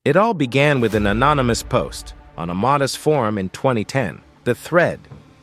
It all began with an anonymous post on a modest forum in 2010. The thread,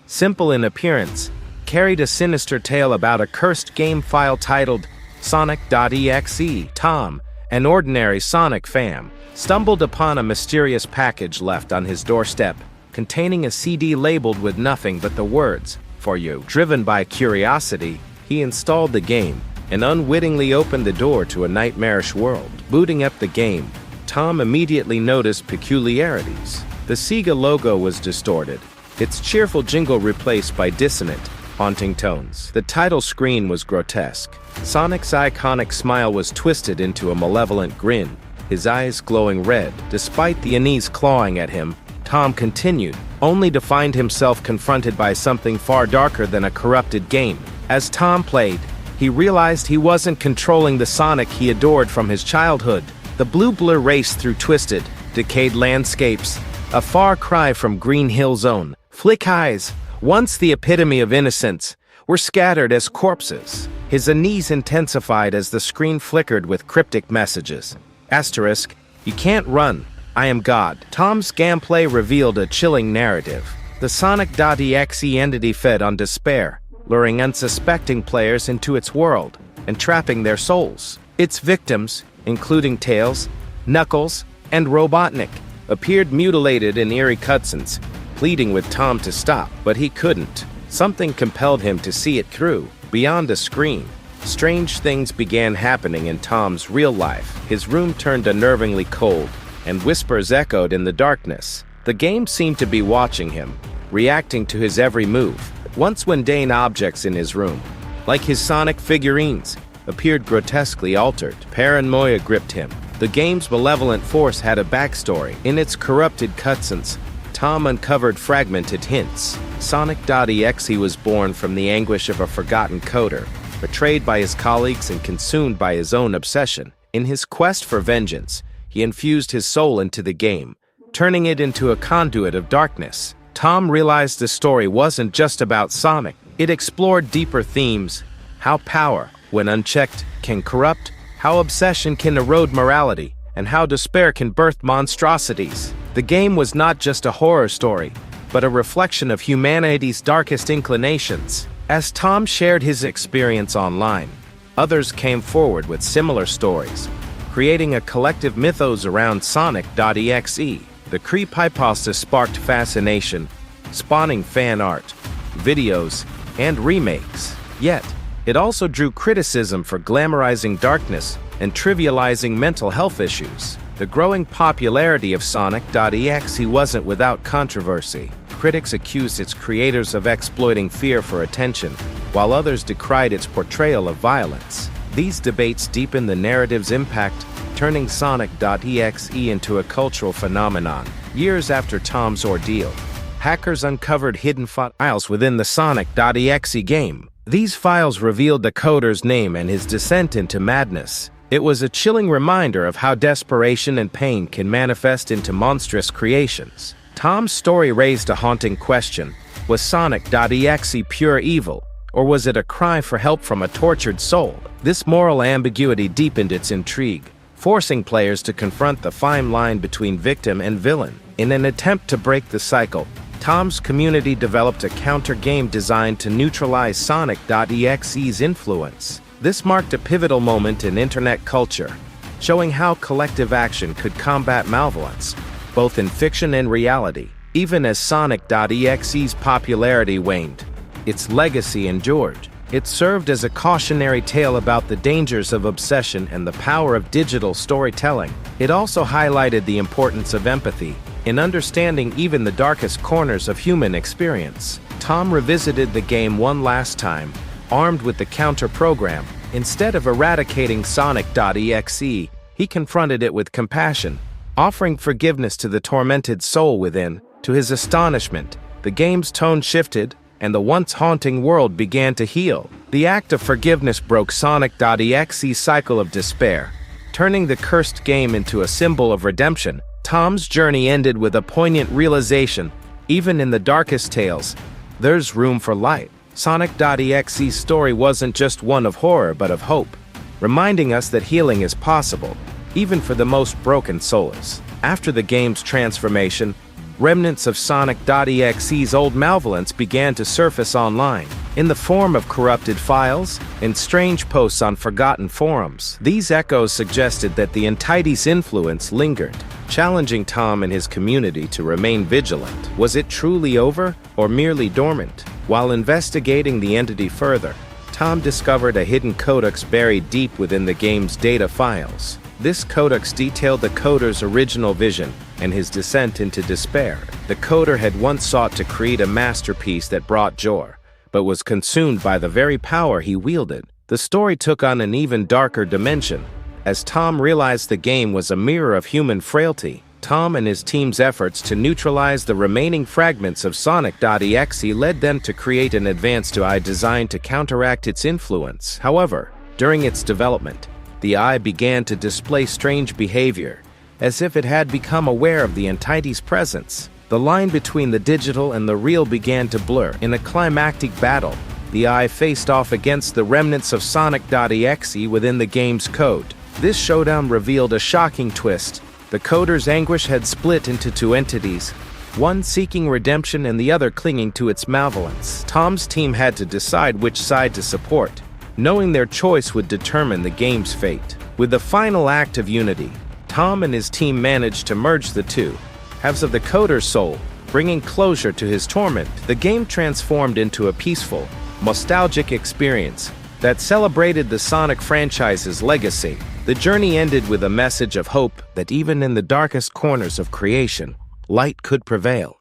simple in appearance, carried a sinister tale about a cursed game file titled Sonic.EXE. Tom, an ordinary Sonic fan, stumbled upon a mysterious package left on his doorstep, containing a CD labeled with nothing but the words, "For you." Driven by curiosity, he installed the game and unwittingly opened the door to a nightmarish world. Booting up the game, Tom immediately noticed peculiarities. The Sega logo was distorted, its cheerful jingle replaced by dissonant, haunting tones. The title screen was grotesque. Sonic's iconic smile was twisted into a malevolent grin, his eyes glowing red. Despite the unease clawing at him, Tom continued, only to find himself confronted by something far darker than a corrupted game. As Tom played, he realized he wasn't controlling the Sonic he adored from his childhood. The blue blur raced through twisted, decayed landscapes, a far cry from Green Hill Zone. Flick eyes, once the epitome of innocence, were scattered as corpses. His unease intensified as the screen flickered with cryptic messages. Asterisk, "You can't run. I am God." Tom's gameplay revealed a chilling narrative. The Sonic.EXE entity fed on despair, luring unsuspecting players into its world and trapping their souls. Its victims, including Tails, Knuckles, and Robotnik, appeared mutilated in eerie cutscenes, pleading with Tom to stop, but he couldn't. Something compelled him to see it through. Beyond the screen, strange things began happening in Tom's real life. His room turned unnervingly cold, and whispers echoed in the darkness. The game seemed to be watching him, reacting to his every move. Once mundane objects in his room, like his Sonic figurines, appeared grotesquely altered. Paranoia gripped him. The game's malevolent force had a backstory. In its corrupted cutscenes, Tom uncovered fragmented hints. Sonic.EXE was born from the anguish of a forgotten coder, betrayed by his colleagues and consumed by his own obsession. In his quest for vengeance, he infused his soul into the game, turning it into a conduit of darkness. Tom realized the story wasn't just about Sonic. It explored deeper themes: how power, when unchecked, can corrupt, how obsession can erode morality, and how despair can birth monstrosities. The game was not just a horror story, but a reflection of humanity's darkest inclinations. As Tom shared his experience online, others came forward with similar stories, creating a collective mythos around Sonic.EXE. The Creepypasta sparked fascination, spawning fan art, videos, and remakes. Yet, it also drew criticism for glamorizing darkness and trivializing mental health issues. The growing popularity of Sonic.EXE wasn't without controversy. Critics accused its creators of exploiting fear for attention, while others decried its portrayal of violence. These debates deepened the narrative's impact, turning Sonic.EXE into a cultural phenomenon. Years after Tom's ordeal, hackers uncovered hidden files within the Sonic.EXE game. These files revealed the coder's name and his descent into madness. It was a chilling reminder of how desperation and pain can manifest into monstrous creations. Tom's story raised a haunting question: was Sonic.EXE pure evil, or was it a cry for help from a tortured soul? This moral ambiguity deepened its intrigue, forcing players to confront the fine line between victim and villain. In an attempt to break the cycle, Tom's community developed a counter-game designed to neutralize Sonic.EXE's influence. This marked a pivotal moment in internet culture, showing how collective action could combat malevolence, both in fiction and reality. Even as Sonic.EXE's popularity waned, its legacy endured. It served as a cautionary tale about the dangers of obsession and the power of digital storytelling. It also highlighted the importance of empathy in understanding even the darkest corners of human experience. Tom revisited the game one last time, armed with the counter program. Instead of eradicating Sonic.EXE, he confronted it with compassion, offering forgiveness to the tormented soul within. To his astonishment, the game's tone shifted, and the once haunting world began to heal. The act of forgiveness broke Sonic.EXE's cycle of despair, turning the cursed game into a symbol of redemption. Tom's journey ended with a poignant realization: even in the darkest tales, there's room for light. Sonic.EXE's story wasn't just one of horror but of hope, reminding us that healing is possible, even for the most broken souls. After the game's transformation, remnants of Sonic.EXE's old malevolence began to surface online, in the form of corrupted files and strange posts on forgotten forums. These echoes suggested that the entity's influence lingered, challenging Tom and his community to remain vigilant. Was it truly over, or merely dormant? While investigating the entity further, Tom discovered a hidden codex buried deep within the game's data files. This codex detailed the coder's original vision and his descent into despair. The coder had once sought to create a masterpiece that brought joy, but was consumed by the very power he wielded. The story took on an even darker dimension. As Tom realized the game was a mirror of human frailty, Tom and his team's efforts to neutralize the remaining fragments of Sonic.exe led them to create an advanced AI designed to counteract its influence. However, during its development, the eye began to display strange behavior, as if it had become aware of the entity's presence. The line between the digital and the real began to blur. In a climactic battle, the eye faced off against the remnants of Sonic.exe within the game's code. This showdown revealed a shocking twist. The coder's anguish had split into two entities, one seeking redemption and the other clinging to its malevolence. Tom's team had to decide which side to support, knowing their choice would determine the game's fate. With the final act of unity, Tom and his team managed to merge the two halves of the coder's soul, bringing closure to his torment. The game transformed into a peaceful, nostalgic experience that celebrated the Sonic franchise's legacy. The journey ended with a message of hope that even in the darkest corners of creation, light could prevail.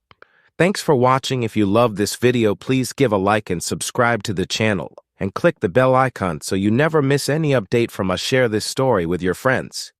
Thanks for watching. If you loved this video, please give a like and subscribe to the channel, and click the bell icon so you never miss any update from us. Share this story with your friends.